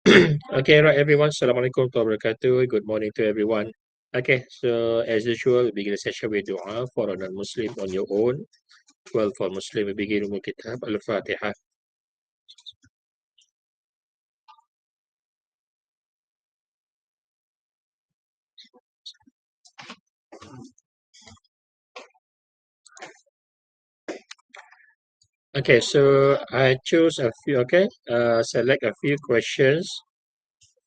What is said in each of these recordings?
Okay, right, everyone. Assalamualaikum warahmatullahi wabarakatuh. Good morning to everyone. Okay, so as usual, we begin the session with dua for a non-Muslim on your own. Well, for Muslim, we begin with Kitab Al-Fatihah. Okay, so I chose a few, select a few questions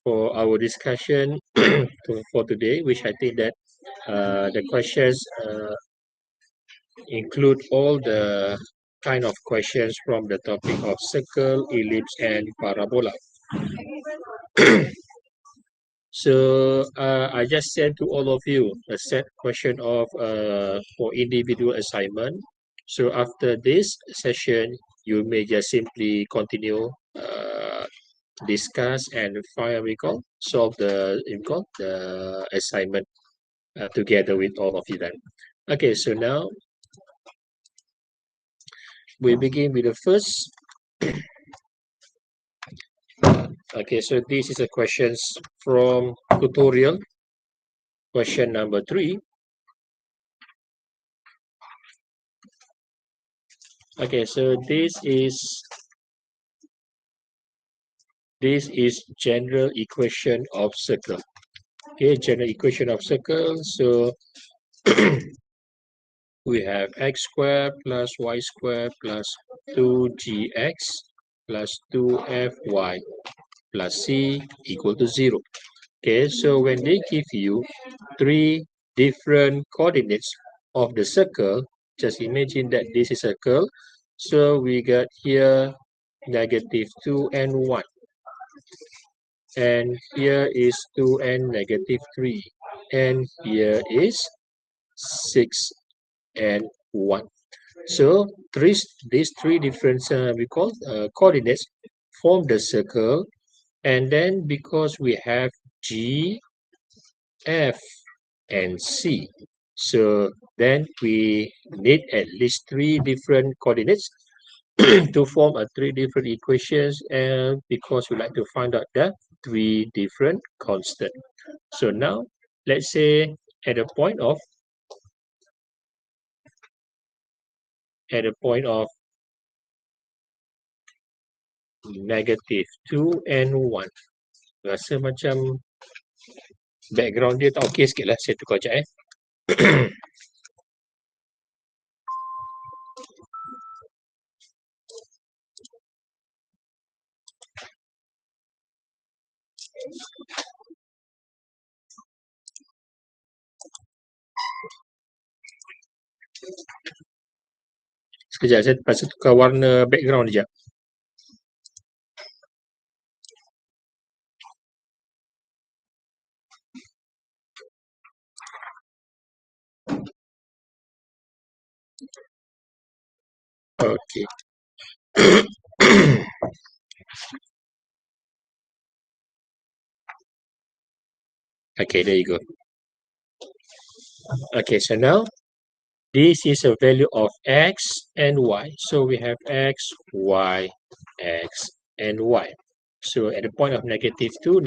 for our discussion for today, which I think that the questions include all the kind of questions from the topic of circle, ellipse, and parabola. So I just sent to all of you a set question of for individual assignment. So after this session, you may just simply continue discuss and find recall solve the the assignment together with all of you then. Okay, so now we begin with the first. Okay, so this is a questions from tutorial. Question number 3. Okay, so this is general equation of circle. Okay, general equation of circle. So we have x squared plus y squared plus 2gx plus 2fy plus c equal to 0. Okay, so when they give you 3 different coordinates of the circle, just imagine that this is a circle. So we got here -2 and 1. And here is 2 and -3. And here is 6 and 1. So these three different coordinates form the circle. And then because we have G, F, and C, so then we need at least 3 different coordinates to form a 3 different equations, and because we like to find out the 3 different constant. So now let's say at a point of -2 and 1. Rasa macam background dia tak okey sikit lah. Saya tukar sekejap Sekejap, saya pasal tukar warna background sekejap. Okay. Okay, there you go. Okay, so now this is a value of x and y. So we have x, and y. So at the point of -2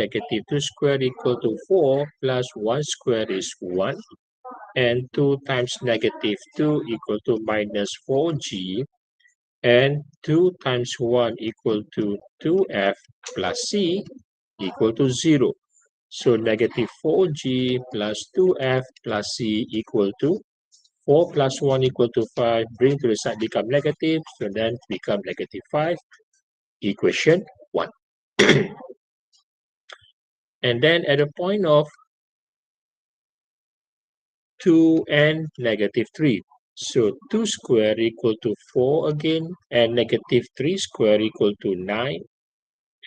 squared equal to 4 plus 1 squared is 1. And 2 times -2 equal to -4g. And 2 times 1 equal to 2f plus c equal to 0. So -4g plus 2f plus c equal to 4 plus 1 equal to 5. Bring to the side become negative. So then become -5. Equation 1. And then at the point of 2 and -3. So 2 square equal to 4 again, and -3 square equal to 9.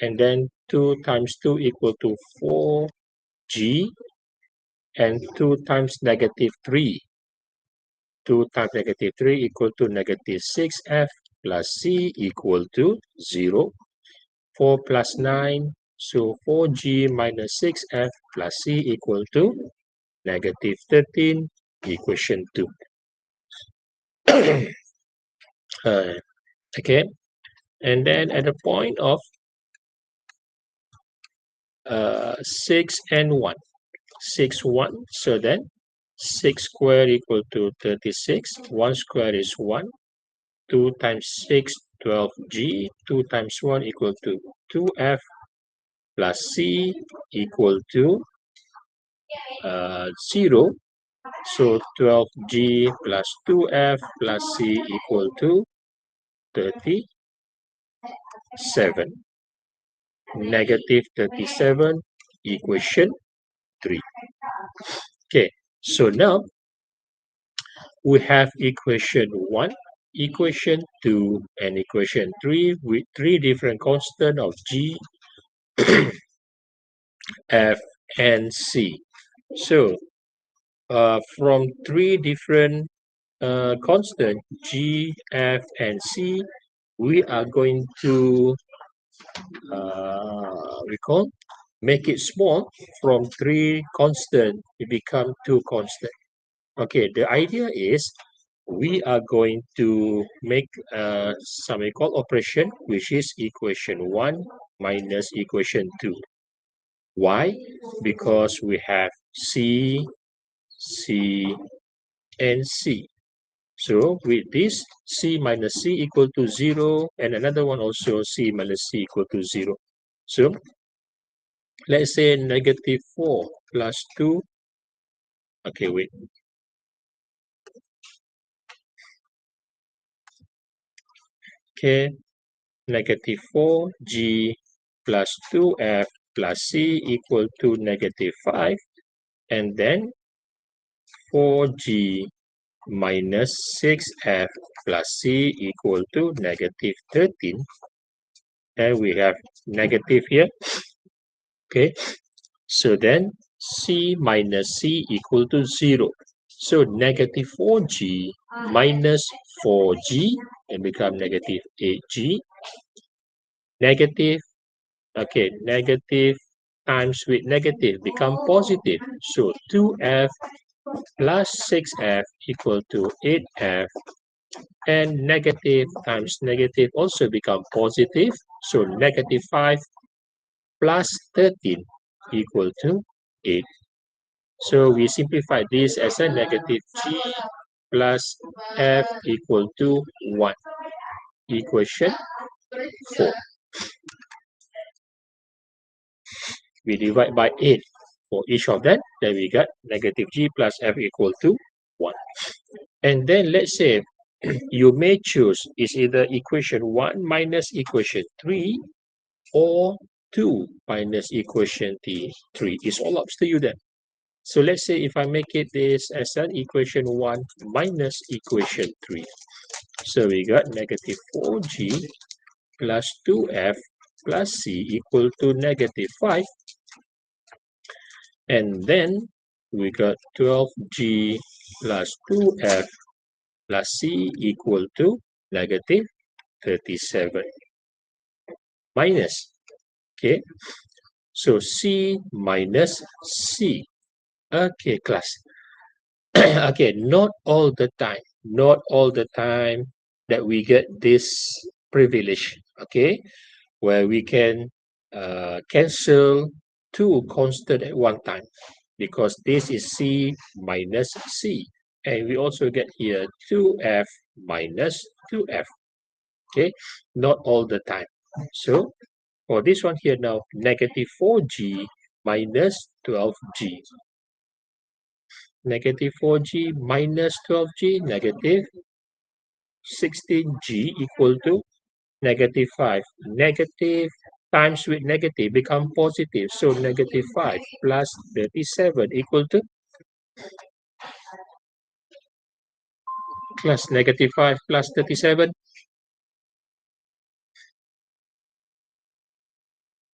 And then 2 times 2 equal to 4g, and 2 times -3. 2 times -3 equal to -6f plus c equal to 0. 4 plus 9, so 4g minus 6f plus c equal to -13, equation 2. Okay, and then at the point of 6 and 1. 6, 1. So then 6 squared equal to 36. 1 squared is 1. 2 times 6, 12g. 2 times 1 equal to 2f plus c equal to 0. So 12g plus 2f plus c equal to 37. Negative 37, equation 3. Okay, so now we have equation 1, equation 2, and equation 3 with 3 different constants of g, f, and c. So from 3 different constant g, f, and c, we are going to make it small. From 3 constant it become 2 constant. Okay, the idea is we are going to make some we call operation, which is equation 1 minus equation 2. Why? Because we have c, c, and c. So with this, c minus c equal to 0, and another one also c minus c equal to 0. So let's say negative 4 plus 2. Okay, wait. Okay, negative 4g plus 2f plus c equal to negative 5. And then 4g minus 6f plus c equal to negative 13. And we have negative here. Okay, so then c minus c equal to 0. So negative 4g minus 4g and become negative 8g. Negative, okay, negative times with negative become positive. So 2f plus 6f equal to 8f, and negative times negative also become positive. So negative 5 plus 13 equal to 8. So we simplify this as a negative g plus f equal to 1. Equation 4. We divide by 8 for each of them. Then we got negative g plus f equal to 1. And then let's say you may choose is either equation 1 minus equation 3 or 2 minus equation 3. It's all up to you then. So let's say if I make it this as an equation 1 minus equation 3. So we got negative 4g plus 2f plus c equal to negative 5. And then we got 12g plus 2f plus c equal to negative 37 minus. Okay, so c minus c. Okay, class. Okay, not all the time that we get this privilege. Okay, where we can cancel 2 constant at one time, because this is c minus c, and we also get here 2f minus 2f. Okay, not all the time. So for this one here now, negative 4g minus 12g. Negative 4g minus 12g, negative 16g equal to negative 5. Negative times with negative become positive. So negative 5 plus 37 equal to plus negative 5 plus 37.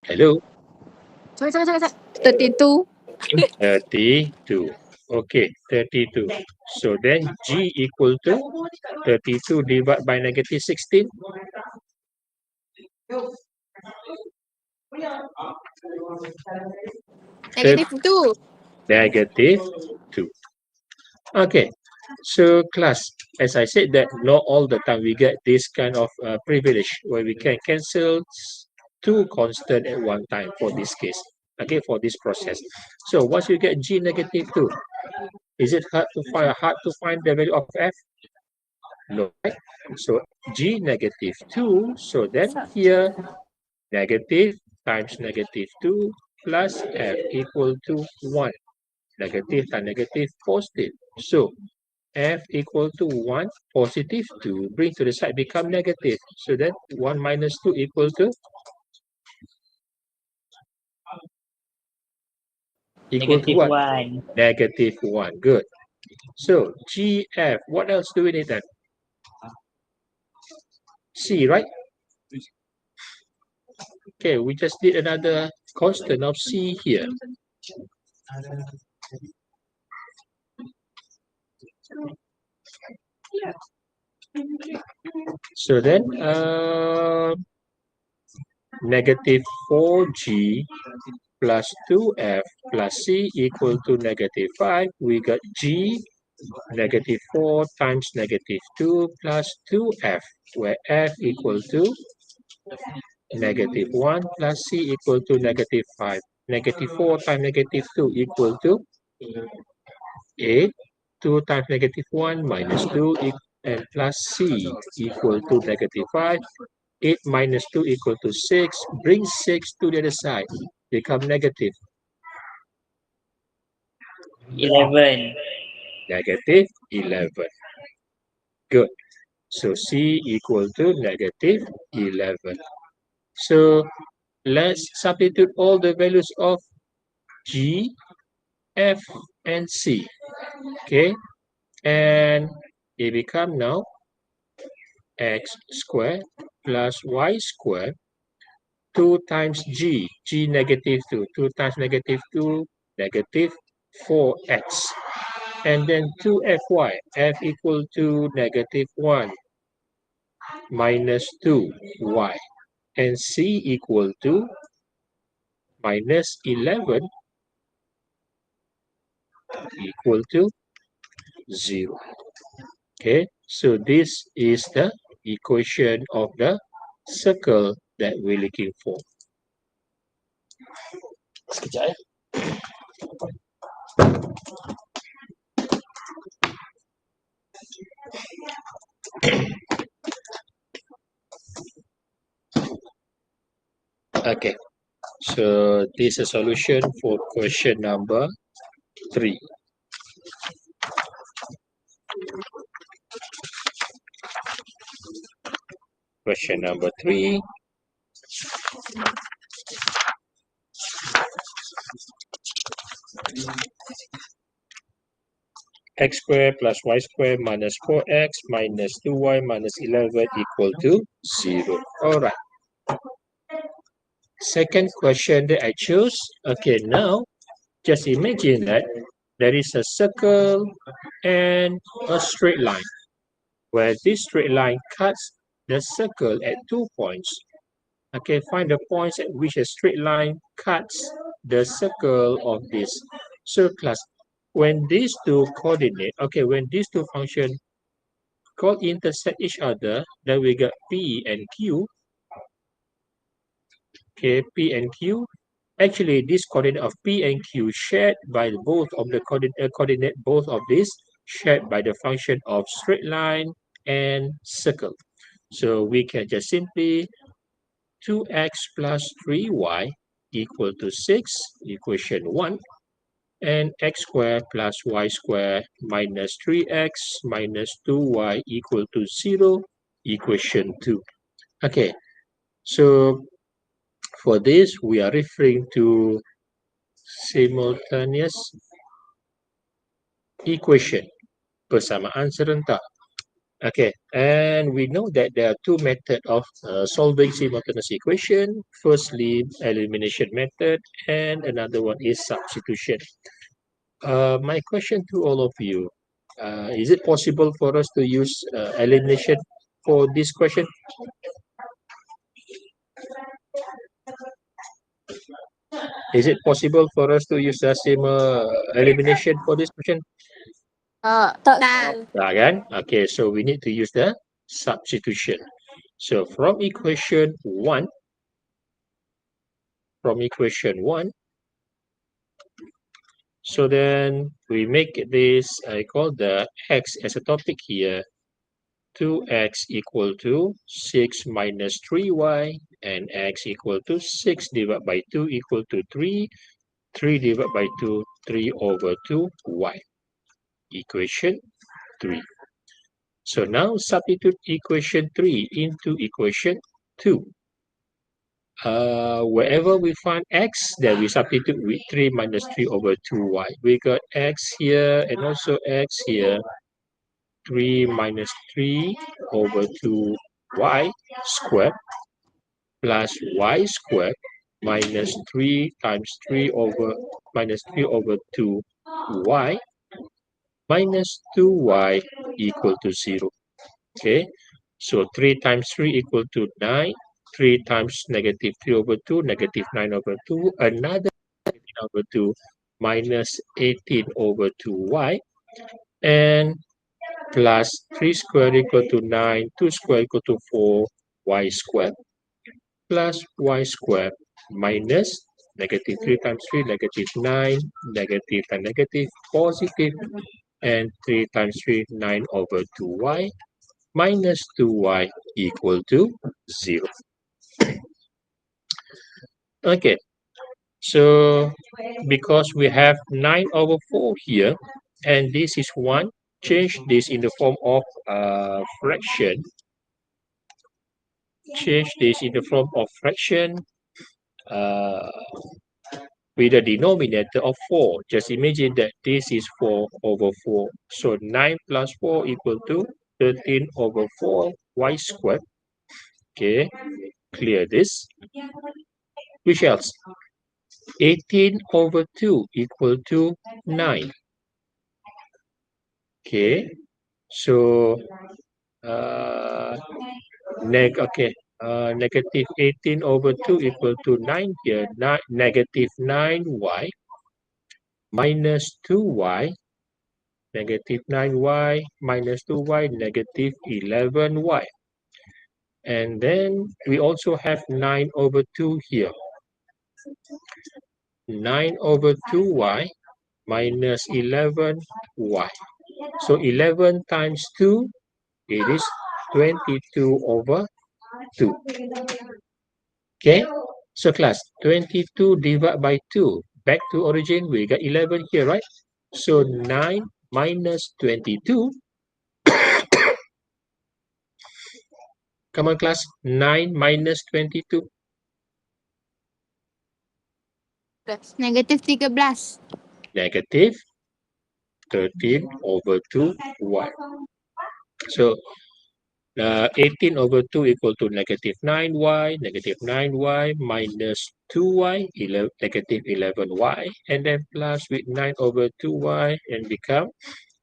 Hello? Sorry. 32. 32. Okay, 32. So then G equal to 32 divided by negative 16. Negative 2. Negative 2. Okay, so class, as I said that not all the time we get this kind of privilege where we can cancel 2 constant at one time for this case. okay, for this process. So once you get G negative 2, is it hard to find the value of F? No, right? So G negative 2, so then here negative times negative 2 plus F equal to 1. Negative times negative positive. So F equal to 1, positive 2, bring to the side, become negative. So then 1 minus 2 equal to Negative what? 1. Negative 1. Good. So GF, what else do we need then? C, right? Okay, we just did another constant of C here. So then, negative 4G plus 2F plus C equal to negative 5. We got G negative 4 times negative 2 plus 2F, where F equal to negative 1 plus C equal to negative 5. Negative 4 times negative 2 equal to 8. 2 times negative 1 minus 2 and plus C equal to negative 5. 8 minus 2 equal to 6. Bring 6 to the other side. Become negative. 11. Negative 11. Good. So C equal to negative 11. So let's substitute all the values of G, F, and C. Okay. And it become now x squared plus y squared 2 times G. G negative 2. 2 times negative 2, negative 4x. And then 2fy. F equal to negative 1 minus 2y. And C equal to minus 11 equal to 0. Okay, so this is the equation of the circle that we're looking for. Sekejap eh. Okay, so this is a solution for question number 3. Question number 3. X squared plus y squared minus 4x minus 2y minus 11 equal to 0. Alright. Second question that I chose. Okay, now just imagine that there is a circle and a straight line, where this straight line cuts the circle at 2 points. Okay, find the points at which a straight line cuts the circle of this. So class, when these two coordinate, okay, when these two functions intersect each other, then we get P and Q. Okay, P and Q. Actually, this coordinate of P and Q shared by both of the coordinate both of these shared by the function of straight line and circle. So we can just simply 2x plus 3y equal to 6, equation 1, and x squared plus y squared minus 3x minus 2y equal to 0, equation 2. Okay, so for this, we are referring to simultaneous equation, persamaan serentak. Okay, and we know that there are two methods of solving simultaneous equation. Firstly, elimination method, and another one is substitution. My question to all of you, is it possible for us to use elimination for this question? Is it possible for us to use the same elimination for this question? Tak. Tak kan? Okay, so we need to use the substitution. So from equation 1, So then we make this, I call the x as a topic here. 2x equal to 6 minus 3y, and x equal to 6 divided by 2 equal to 3. 3 divided by 2, 3 over 2y. Equation 3. So now substitute equation 3 into equation 2. Wherever we find x, then we substitute with 3 minus 3 over 2y. We got x here and also x here. 3 minus 3 over 2y squared plus y squared minus 3 times 3 over minus 3 over 2y minus 2y equal to 0. Okay, so 3 times 3 equal to 9. 3 times negative 3 over 2, negative 9 over 2, another 18 over 2 minus 18 over 2y, and plus 3 squared equal to 9, 2 squared equal to 4, y squared plus y squared minus negative 3 times 3, negative 9, negative and negative, positive, and 3 times 3, 9 over 2y minus 2y equal to 0. Okay, so because we have 9 over 4 here, and this is 1, change this in the form of fraction. Change this in the form of fraction uh, with a denominator of 4. Just imagine that this is 4 over 4. So 9 plus 4 equal to 13 over 4 y squared. Okay, clear this. Which else? 18 over 2 equal to 9. Okay, so uh, negative 18 over 2 equal to 9 here. Negative 9y minus 2y, negative 9y minus 2y, negative 11y. And then we also have 9 over 2 here. 9 over 2y minus 11y. So 11 times 2, it is 22 over 2. Okay, so class, 22 divided by 2. Back to origin, we got 11 here, right? So 9 minus 22. Come on, class. 9 minus 22. Negative 13. Negative 13 over 2y. So 18 over 2 equal to negative 9y. Negative 9y minus 2y, negative 11y. And then plus with 9 over 2y and become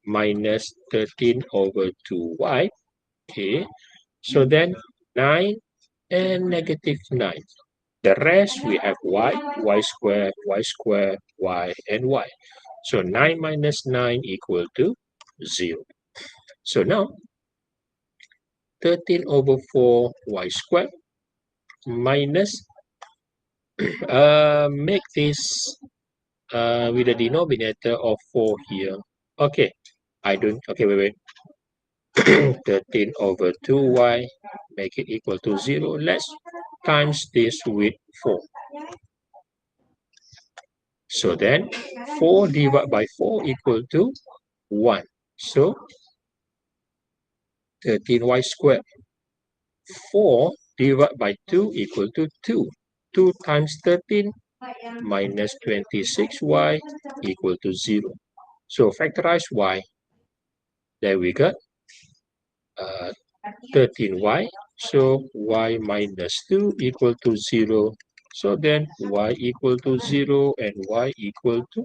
minus 13 over 2y. Okay, so then 9 and negative 9. The rest we have y squared, y, and y. So 9 minus 9 equal to 0. So now 13 over 4 y squared minus, make this with a denominator of 4 here. Okay, okay, wait. 13 over 2y, make it equal to 0. Let's times this with 4. So then 4 divided by 4 equal to 1. So 13y squared. 4 divided by 2 equal to 2. 2 times 13 minus 26y equal to 0. So factorize y. There we got 13y. So y minus 2 equal to 0. So then y equal to 0 and y equal to,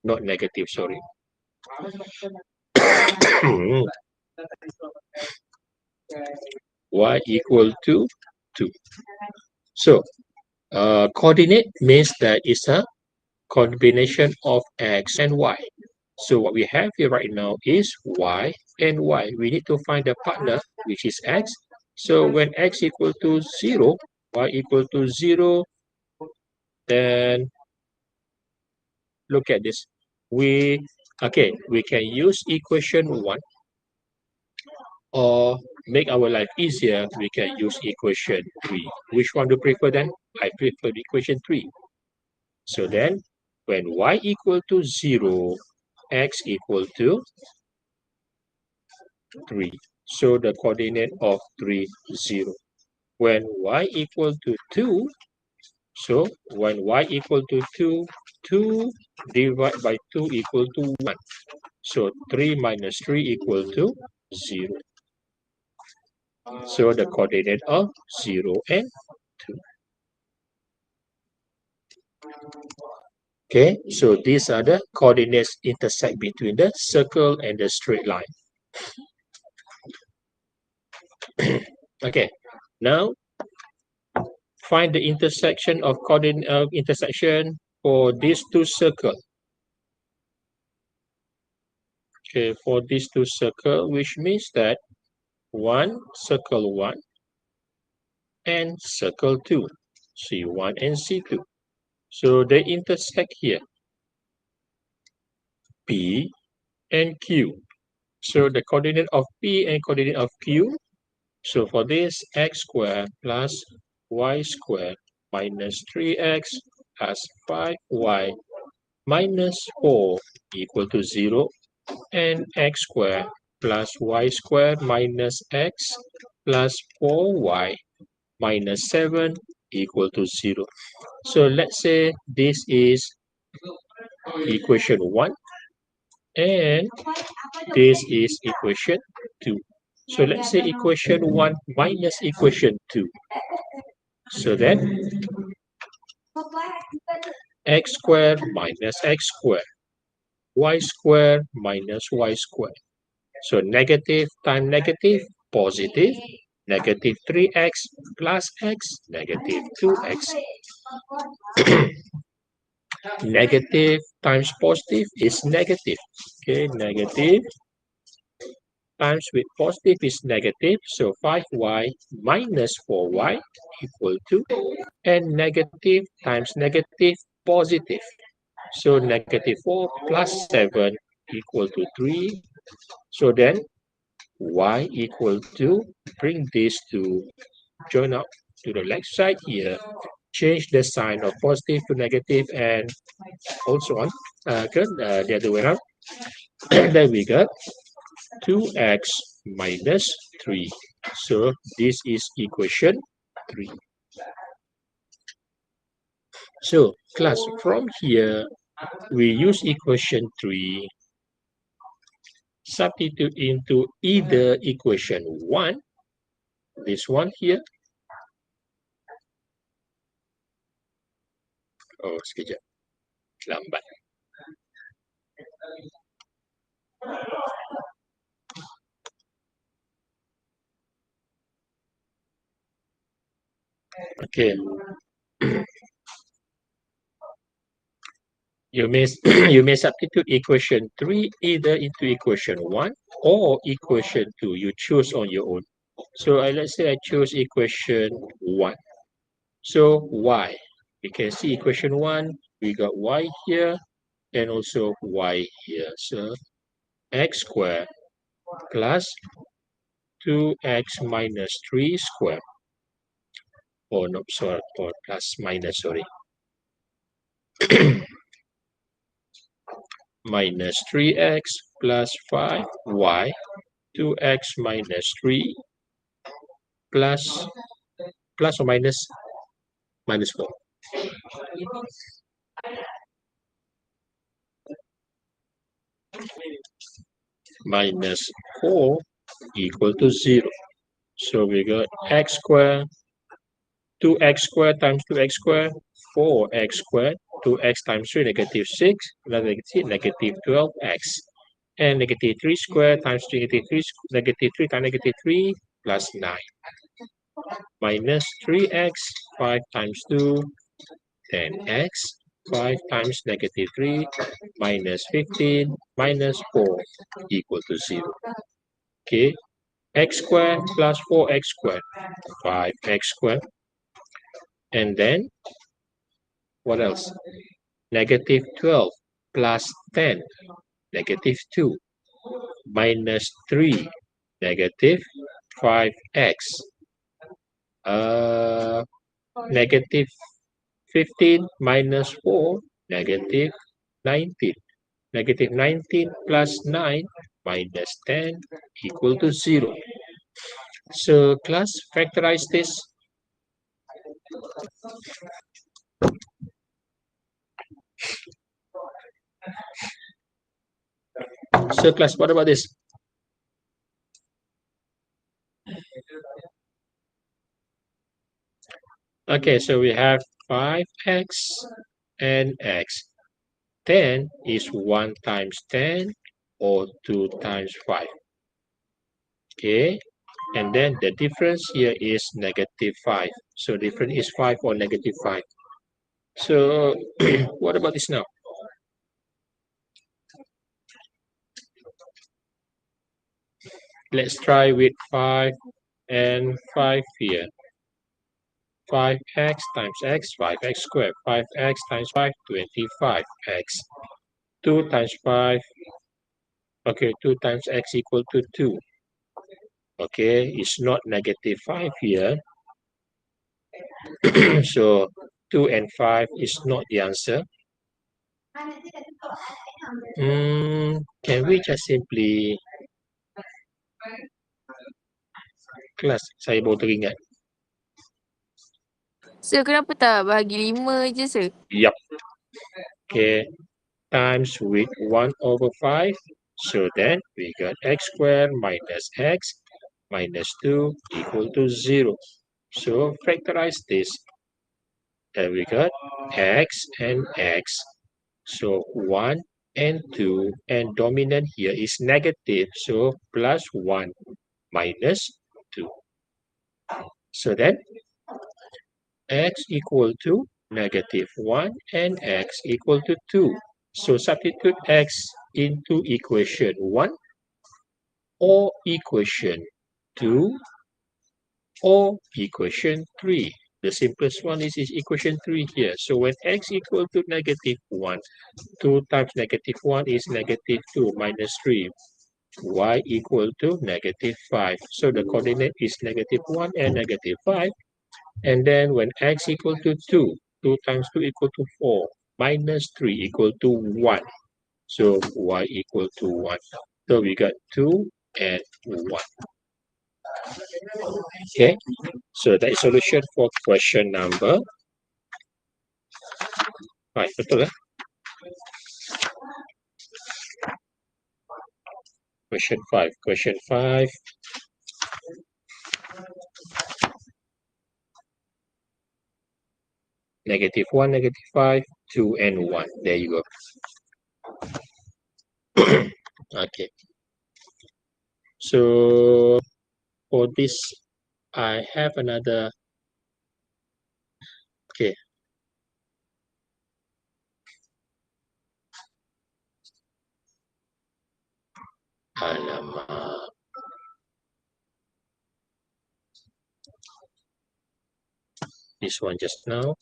not negative, sorry. Y equal to 2. So coordinate means that it's a combination of x and y. So what we have here right now is y and y. We need to find the partner, which is x. So when x equal to 0, y equal to 0, then look at this. we can use equation 1, or make our life easier, we can use equation 3. Which one do you prefer then? I prefer equation 3. So then, when y equal to 0, x equal to 3. So the coordinate of 3, 0. When y equal to 2, so when y equal to 2, 2 divided by 2 equal to 1. So 3 minus 3 equal to 0. So the coordinate of 0 and 2. Okay, so these are the coordinates intersect between the circle and the straight line. Okay, now find the intersection of coordinate intersection for these two circles. Okay, for these two circles, which means that circle 1 and circle 2, C1 and C2. So they intersect here, P and Q. So the coordinate of P and coordinate of Q. So for this, x squared plus y squared minus 3x plus 5y minus 4 equal to 0, and x squared plus y squared minus x plus 4y minus 7 equal to 0. So let's say this is equation 1 and this is equation 2. So let's say equation 1 minus equation 2. So then x squared minus x squared, y squared minus y squared. So negative times negative, positive, negative 3x plus x, negative 2x. Negative times positive is negative. Okay, negative times with positive is negative. So 5y minus 4y equal to, and negative times negative, positive. So negative 4 plus 7 equal to 3. So then y equal to, bring these two, join up to the left side here, change the sign of positive to negative and also on the other way around. Then we got 2x minus 3. So this is equation 3. So class, from here we use equation 3, substitute into either equation 1, this one here. Oh, sekejap. Lambat. Okay. You may you may substitute equation 3 either into equation 1 or equation 2. You choose on your own. So let's say I choose equation 1. So y, we can see equation 1, we got y here and also y here. So x squared plus 2x minus 3 squared. Oh no, sorry, or plus minus, sorry. Minus 3x plus 5y, 2x minus 3 plus or minus 4. Minus 4 equal to 0. So we got x squared, 2x squared times 2x squared, 4x squared, 2x times 3, negative 6, negative 12x. And negative 3 squared times 3, negative 3 times negative 3, plus 9. Minus 3x, 5 times 2, 10x, 5 times negative 3, minus 15, minus 4, equal to 0. Okay, x squared plus 4x squared, 5x squared. And then, what else? Negative 12 plus 10, negative 2, minus 3, negative 5x, negative 15 minus 4, negative 19. Negative 19 plus 9 minus 10 equal to 0. So class, factorize this. So class, what about this? Okay, so we have 5x and x. 10 is 1 times 10 or 2 times 5. Okay, and then the difference here is negative 5. So difference is 5 or negative 5. So what about this now? Let's try with 5 and 5 here. 5x times x, 5x squared. 5x times 5, 25x. 2 times 5, okay, 2 times x equal to 2. Okay, it's not negative 5 here. So 2 and 5 is not the answer. Can we just simply... Kelas, saya baru teringat. Sir, kenapa tak bahagi 5 je, sir? Yup. Okay, times with 1 over 5. So then we got x squared minus x minus 2 equal to 0. So factorize this. And we got x and x. So 1 and 2, and dominant here is negative. So plus 1 minus 2. So then x equal to negative 1 and x equal to 2. So substitute x into equation 1 or equation 2 or equation 3. The simplest one is equation 3 here. So when x equal to negative 1, 2 times negative 1 is negative 2 minus 3. Y equal to negative 5. So the coordinate is negative 1 and negative 5. And then when x equal to 2, 2 times 2 equal to 4, minus 3 equal to 1. So y equal to 1. So we got 2 and 1. Okay, so that is solution for question number 5. Betul lah. Question 5. Question 5. Negative 1, negative 5, 2 and 1. There you go. Okay. So for this, I have another. Okay. Alamak. This one just now.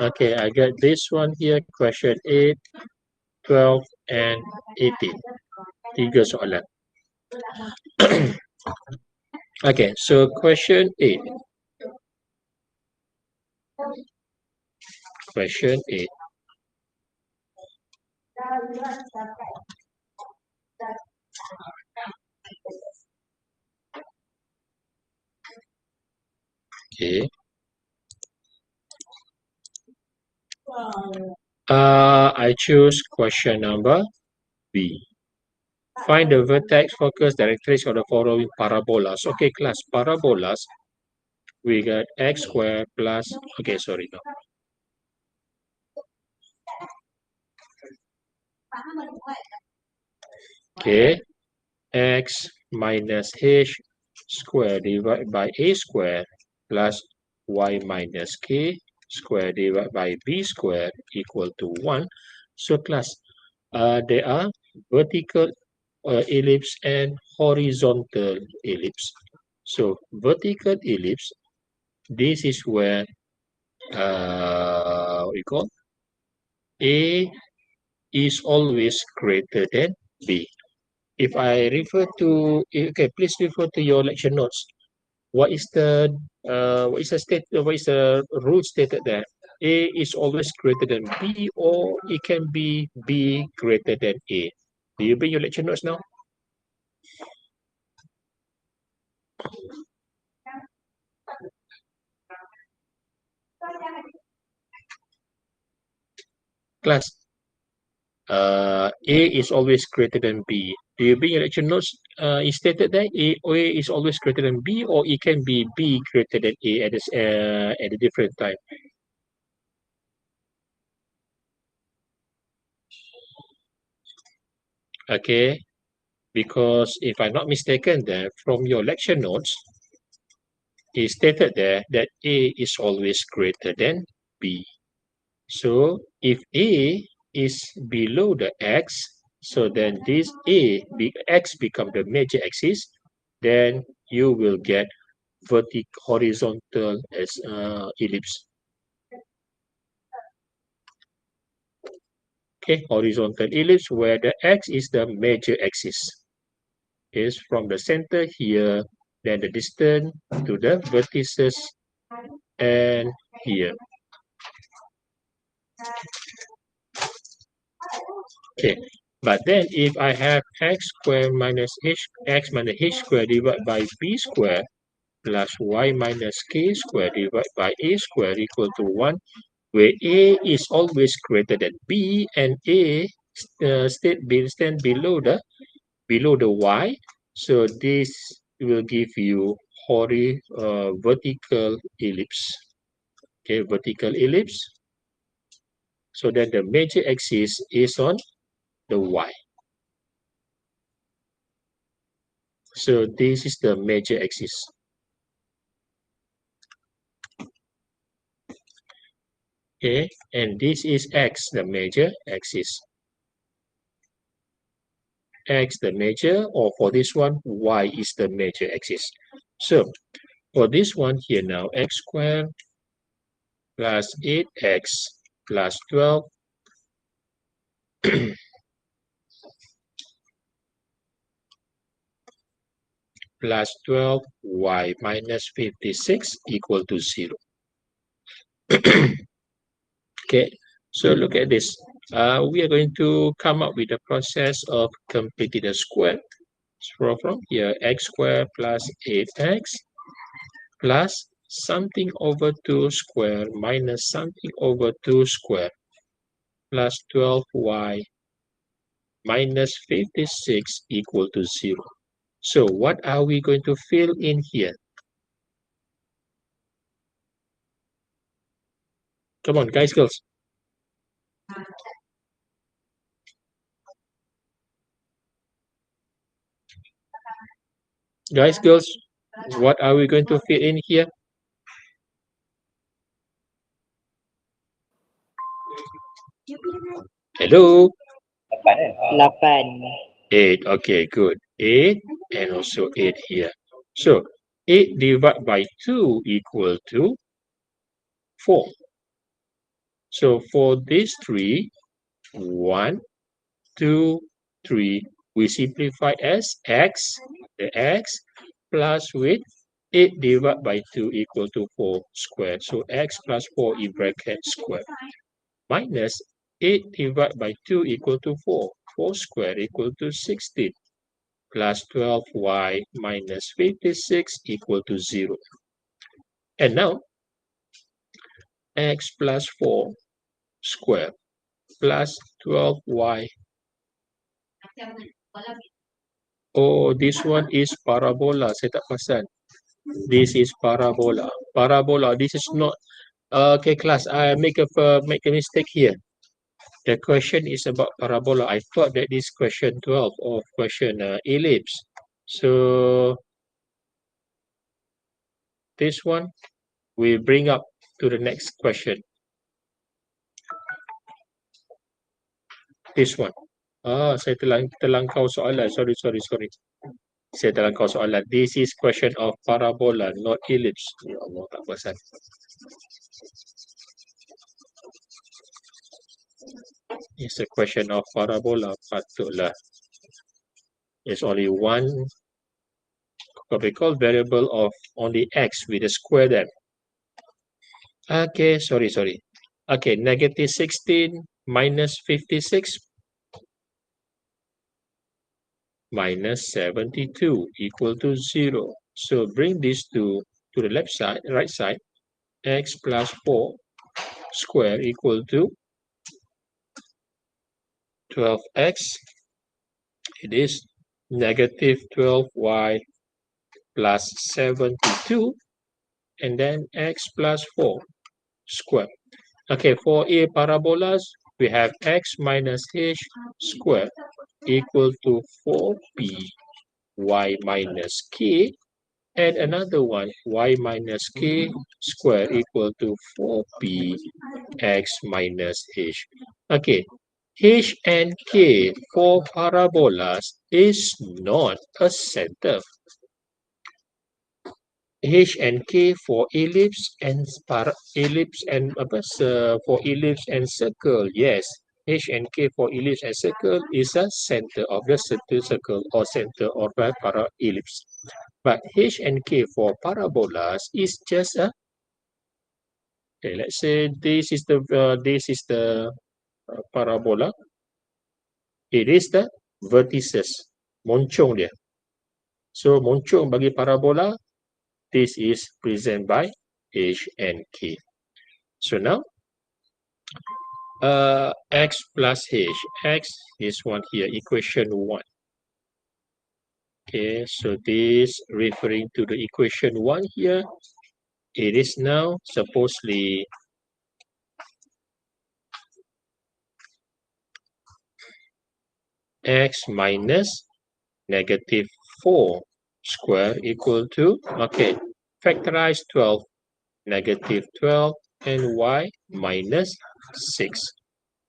Okay, I got this one here, question 8, 12, and 18. Tiga soalan. Okay, so question 8. Question 8. Okay. I choose question number B. Find the vertex focus directrix of the following parabolas. Okay, class, parabolas. We got x squared plus, okay, sorry, no. Okay, x minus h squared divided by a squared plus y minus k squared divided by b squared equal to 1. So class, there are vertical ellipse and horizontal ellipse. So vertical ellipse, this is where what we call A is always greater than B. If I refer to, okay, please refer to your lecture notes. What is the rule stated there? A is always greater than B, or it can be B greater than A. Do you bring your lecture notes now? Class, A is always greater than B. Do you bring your lecture notes? Is stated there A is always greater than B, or it can be B greater than A at a different time. Okay, because if I'm not mistaken, there from your lecture notes, it stated there that A is always greater than B. So if A is below the X, so then this X become the major axis, then you will get vertical horizontal as ellipse. Okay, horizontal ellipse where the X is the major axis. Is from the center here, then the distance to the vertices, and here. Okay, but then if I have x squared minus x minus h squared divided by b squared plus y minus k squared divided by a squared equal to 1, where a is always greater than b and a stand below the y, so this will give you vertical ellipse. Okay, vertical ellipse. So that the major axis is on the y. So this is the major axis. Okay, and this is x, the major axis. X the major, or for this one, y is the major axis. So for this one here now, x squared plus 8x plus 12 plus 12y minus 56 equal to 0. Okay, so look at this. We are going to come up with the process of completing the square. So from here, x squared plus 8x plus something over 2 square minus something over 2 square plus 12y minus 56 equal to 0. So what are we going to fill in here? Come on, guys, girls. Guys, girls, what are we going to fill in here? Hello? 8. 8. Okay, good. 8 and also 8 here. So 8 divided by 2 equal to 4. So for these three, 1, 2, 3, we simplify as x, the x, plus with 8 divided by 2 equal to 4 squared. So x plus 4 in bracket square. Minus 8 divided by 2 equal to 4. 4 squared equal to 16. Plus 12y minus 56 equal to 0. And now, x plus 4 squared plus 12y. Oh, this one is parabola. Saya tak perasan. This is parabola. Parabola. This is not. Okay, class. I make a mistake here. The question is about parabola. I thought that this question 12 of question ellipse. So this one we bring up to the next question. This one. Saya terlangkau soalan. Sorry. Saya terlangkau soalan. This is question of parabola, not ellipse. Ya Allah, tak perasan. It's a question of parabola, patutlah. There's only one what we call variable of only x with a square there. Okay, sorry. Okay, negative 16 minus 56 minus 72 equal to 0. So bring these two to the left side, right side. X plus 4 square equal to 12x. It is negative 12y plus 72 and then x plus 4 square. Okay, for a parabolas, we have x minus h square equal to 4p y minus k, and another one y minus k square equal to 4p x minus h. Okay, h and k for parabolas is not a center. H and K for ellipse and for ellipse and circle. Yes, H and K for ellipse and circle is a center of the circle or center of a ellipse. But H and K for parabolas is just a okay. Let's say this is the parabola. It is the vertices, moncong dia. So moncong bagi parabola, this is present by H and K. So now, x plus h. X is one here, equation 1. Okay, so this referring to the equation 1 here. It is now supposedly x minus negative 4 square equal to, okay, factorize 12, negative 12, and y minus 6.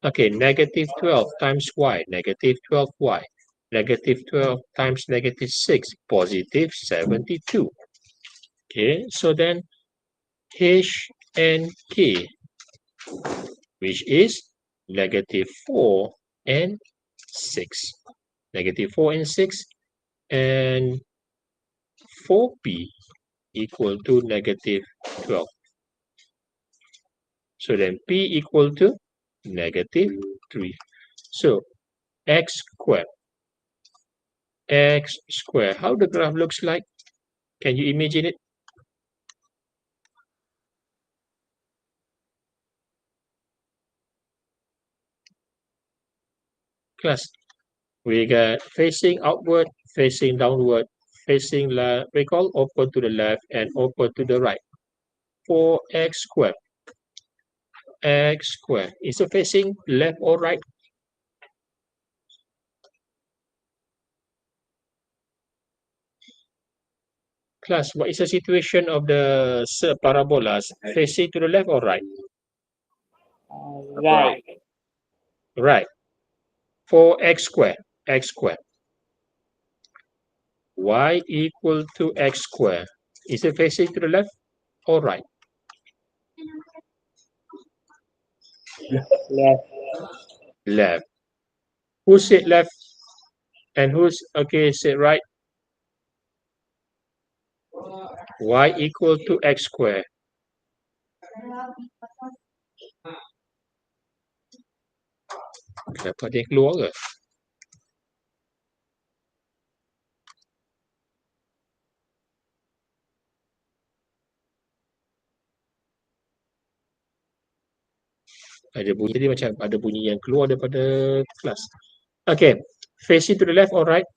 Okay, negative 12 times y, negative 12y. Negative 12 times negative 6, positive 72. Okay, so then h and k, which is negative 4 and 6. Negative 4 and 6, and 4p equal to negative 12. So then p equal to negative 3. So x squared. X squared. How the graph looks like? Can you imagine it? Class. We got facing outward, facing downward, facing left. We call open to the left and open to the right. For x squared. X squared. Is it facing left or right? Class, what is the situation of the parabolas? Facing to the left or right? Right. Right. For x squared. X squared. Y equal to x squared. Is it facing to the left or right? Left. Left. Who said left and who's okay said right? Y equal to x squared. Kenapa dia keluar ke? Ada bunyi tadi macam ada bunyi yang keluar daripada kelas. Okay. Facing to the left or right?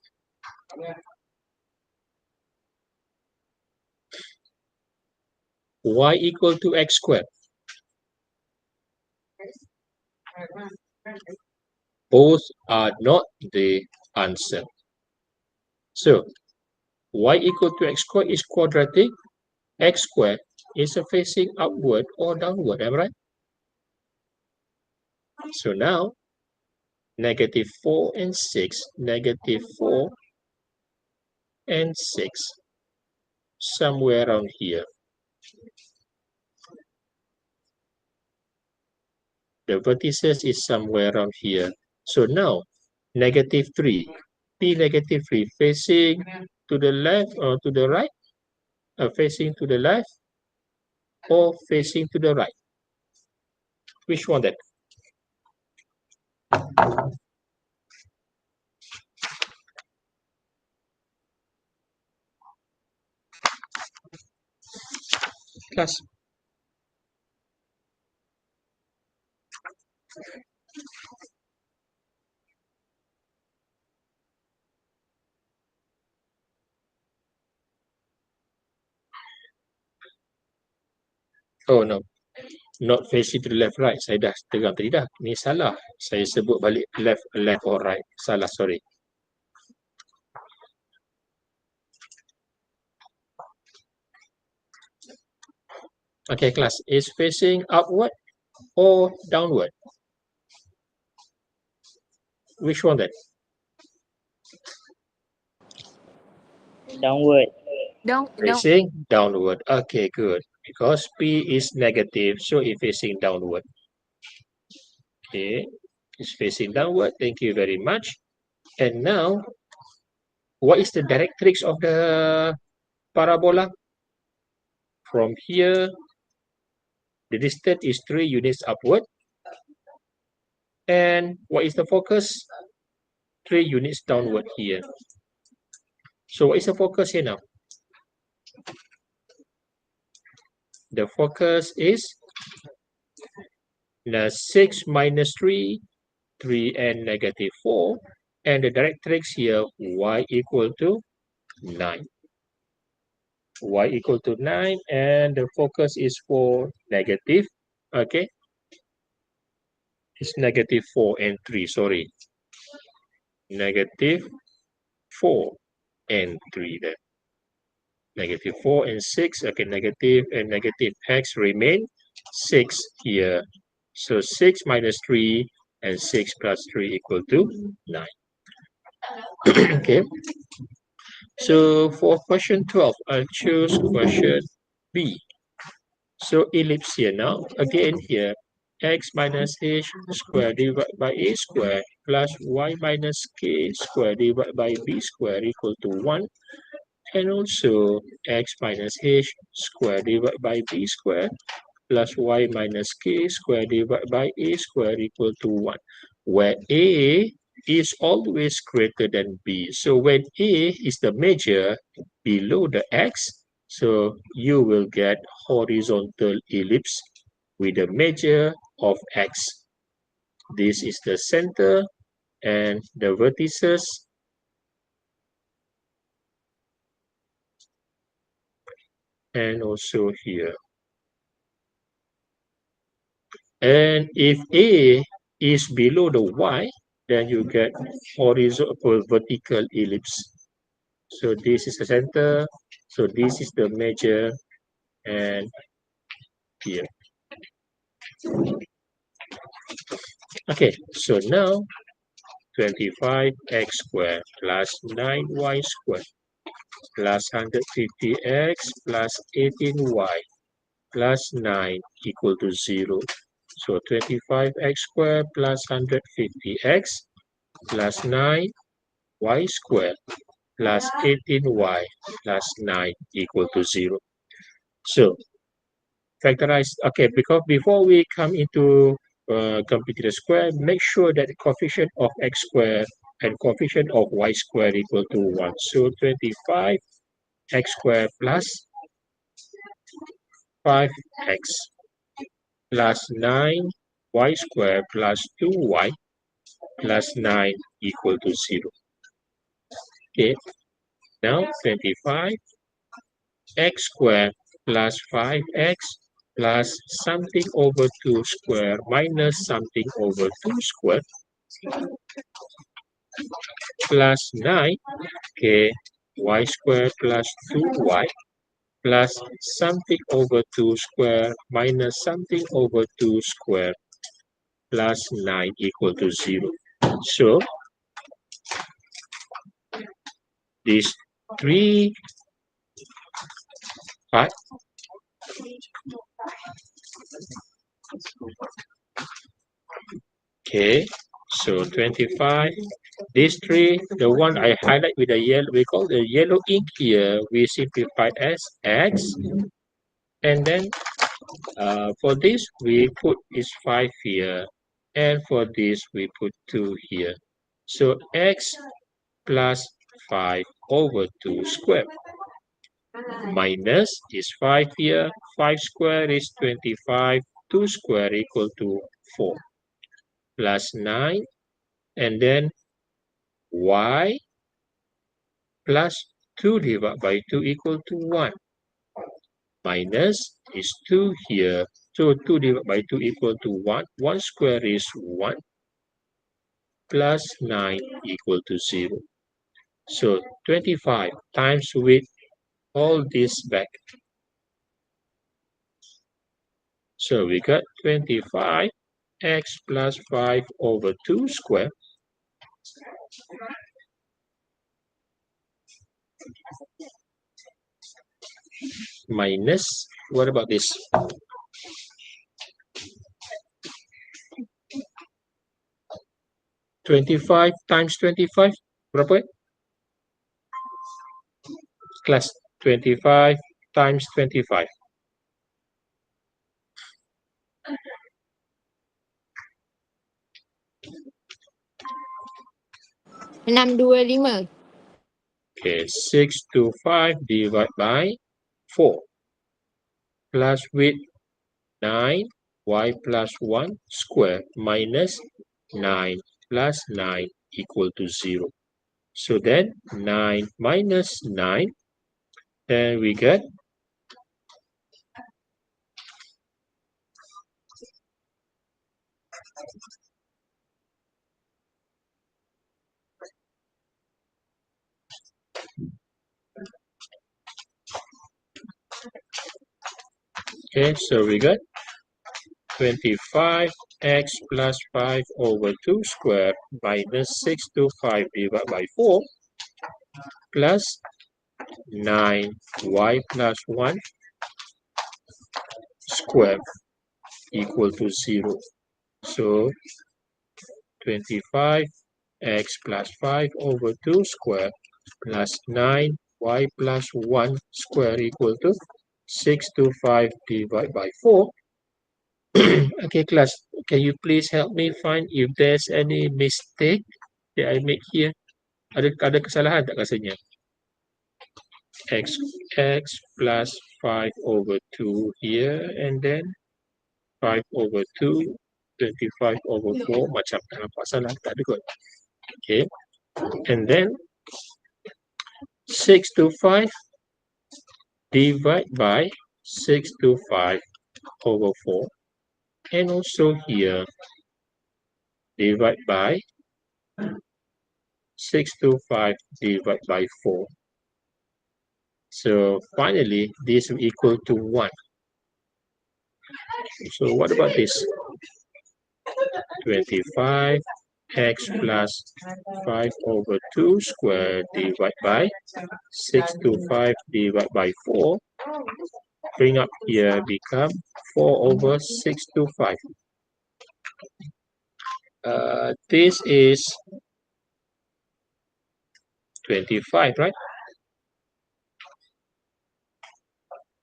Y equal to x squared. Both are not the answer. So, y equal to x squared is quadratic. X squared is a facing upward or downward, am I right? So now, negative 4 and 6, negative 4 and 6, somewhere around here. The vertices is somewhere around here. So now, -3, P -3 facing to the left or to the right, facing to the left or facing to the right. Which one that? Class. Oh no, not facing to the left right. Saya dah terang tadi dah. Ni salah. Saya sebut balik left or right. Salah, sorry. Okay, class. Is facing upward or downward? Which one then? Downward. Down. Facing downward. Okay, good. Because P is negative, so it's facing downward. Okay, it's facing downward. Thank you very much. And now, what is the directrix of the parabola? From here, the distance is 3 units upward. And what is the focus? 3 units downward here. So what is the focus here now? The focus is 6 minus 3, 3 and -4. And the directrix here, y equal to 9. Y equal to 9 and the focus is for negative. Okay. It's -4 and 3, sorry. -4 and 3 then. -4 and 6, okay, negative and negative x remain 6 here. So 6 minus 3 and 6 plus 3 equal to 9. Okay. So for question 12, I'll choose question B. So ellipse here now. Again here, x minus h squared divided by a squared plus y minus k squared divided by b squared equal to 1. And also x minus h squared divided by b squared plus y minus k squared divided by a squared equal to 1, where a is always greater than b. So when a is the measure below the x, so you will get horizontal ellipse with a measure of x. This is the center and the vertices and also here. And if A is below the y, then you get horizontal vertical ellipse. So this is the center. So this is the measure and here. Okay, so now 25x squared plus 9y squared plus 150x plus 18y plus 9 equal to 0. So 25x squared plus 150x plus 9y squared plus 18y plus 9 equal to 0. So factorize, okay, because before we come into compute the square, make sure that the coefficient of x squared and coefficient of y squared equal to 1. So 25 x squared plus 5x plus 9 y squared plus 2y plus 9 equal to 0. Okay, now 25 x squared plus 5x plus something over 2 square minus something over 2 square plus 9, okay, y square plus 2y plus something over 2 square minus something over 2 square plus 9 equal to 0. So, these three parts Okay, so 25. These three, the one I highlight with the yellow, we call the yellow ink here, we simplify as x. And then for this, we put is 5 here. And for this, we put 2 here. So x plus 5 over 2 squared. Minus is 5 here. 5 squared is 25. 2 squared equal to 4. Plus 9. And then y plus 2 divided by 2 equal to 1. Minus is 2 here. So 2 divided by 2 equal to 1. 1 square is 1. Plus 9 equal to 0. So 25 times with all this back. So we got 25 x plus 5 over 2 square minus, what about this? 25 times 25, berapa? Class 25 times 25. 625. Okay, 625 divided by 4 plus with 9 y plus 1 square minus 9 plus 9 equal to 0. So then 9 minus 9, then we get okay, so we got 25 x plus 5 over 2 square minus 625 divided by 4 plus 9 y plus 1 square equal to 0. So 25 x plus 5 over 2 square plus 9 y plus 1 square equal to 625 divided by 4. Okay, class, can you please help me find if there's any mistake that I make here? Ada kesalahan tak rasanya? X plus 5 over 2 here and then 5 over 2, 25 over 4, macam tak nampak salah, tak ada kot. Okay, and then 6 to 5 divide by 6 to 5 over 4, and also here divide by 6 to 5 divide by 4. So finally, this will equal to 1. So what about this? 25 x plus 5 over 2 square divided by 6 to 5 divided by 4. Bring up here become 4 over 6 to 5. This is 25, right?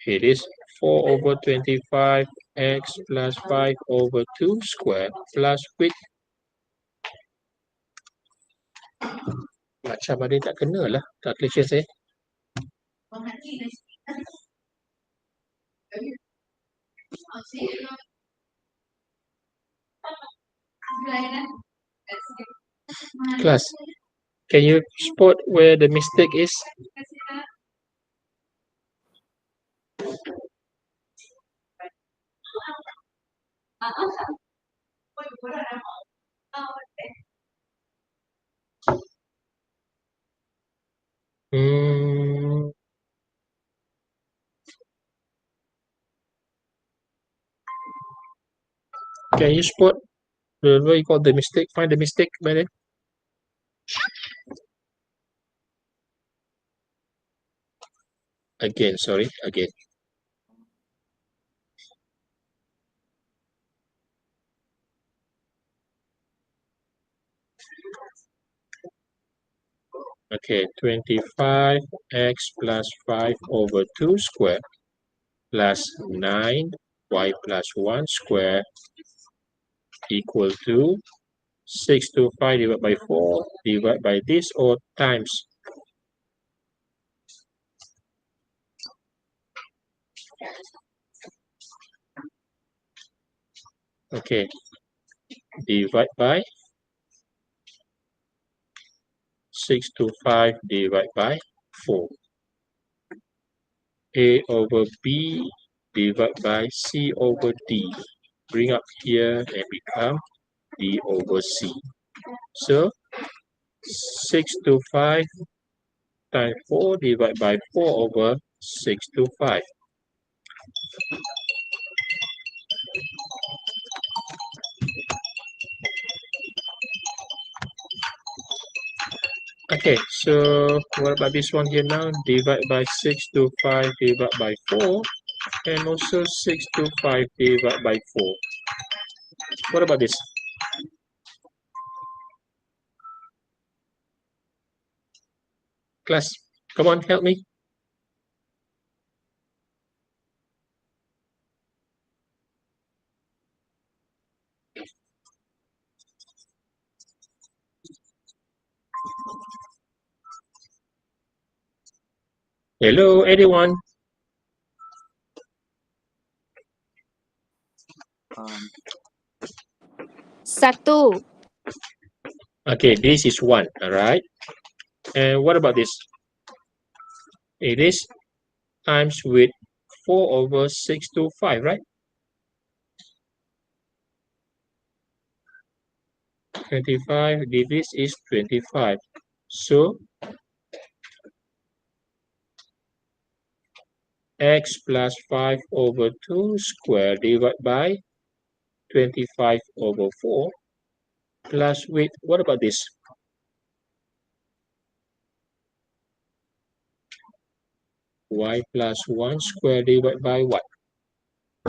It is 4 over 25 x plus 5 over 2 square plus with macam ada tak kena lah calculation saya. Class, can you spot where the mistake is? Hmm, can you spot what you call the mistake? Find the mistake by then. Again, sorry, again. Okay, 25x plus 5 over 2 square plus 9y plus 1 square equal to 625 divided by 4 divided by this or times. Okay, divide by 625 divided by 4. A over B divided by C over D. Bring up here and become D over C. So 625 times 4 divided by 4 over 625. Okay, so what about this one here now? Divide by 625 divided by 4 and also 625 divided by 4. What about this? Class, come on, help me. Hello, anyone? Satu. Okay, this is 1, all right? And what about this? It is times with 4 over 625, right? 25, this is 25. So, x plus 5 over 2 square divided by 25 over 4 plus with, what about this? Y plus 1 square divided by what?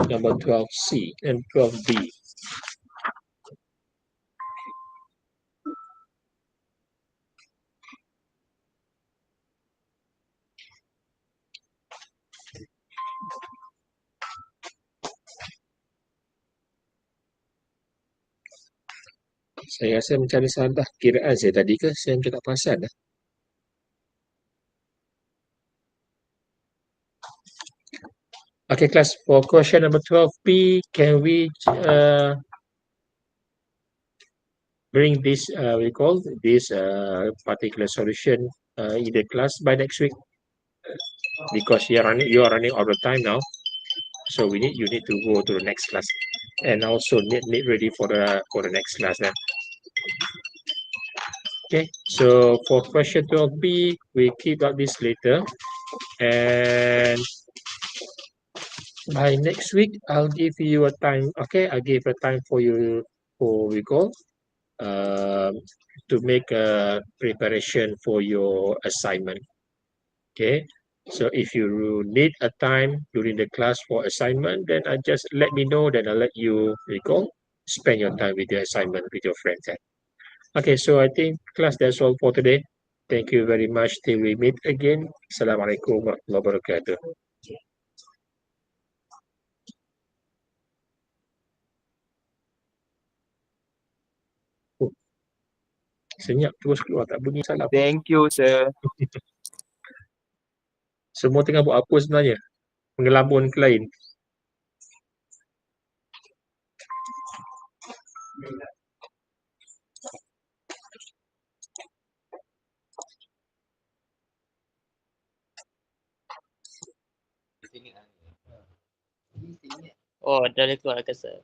Number 12C and 12B. Saya rasa macam ada salah kiraan saya tadi ke? Saya macam tak perasan dah. Okay, class, for question number 12B, can we bring this, we call this particular solution in the class by next week? Because you are running all the time now. So you need to go to the next class and also need ready for the next class then. Okay, so for question 12B, we keep up this later. And by next week, I'll give you a time. Okay, I'll give a time for you for we go to make a preparation for your assignment. Okay, so if you need a time during the class for assignment, then just let me know. Then I'll let you go spend your time with your assignment with your friends. Okay, so I think class that's all for today. Thank you very much. Till we meet again. Assalamualaikum warahmatullahi wabarakatuh. Oh, senyap terus keluar tak bunyi salam. Thank you, sir. Semua tengah buat apa sebenarnya? Mengelamun ke lain. Oh, dah boleh keluar ke, sir?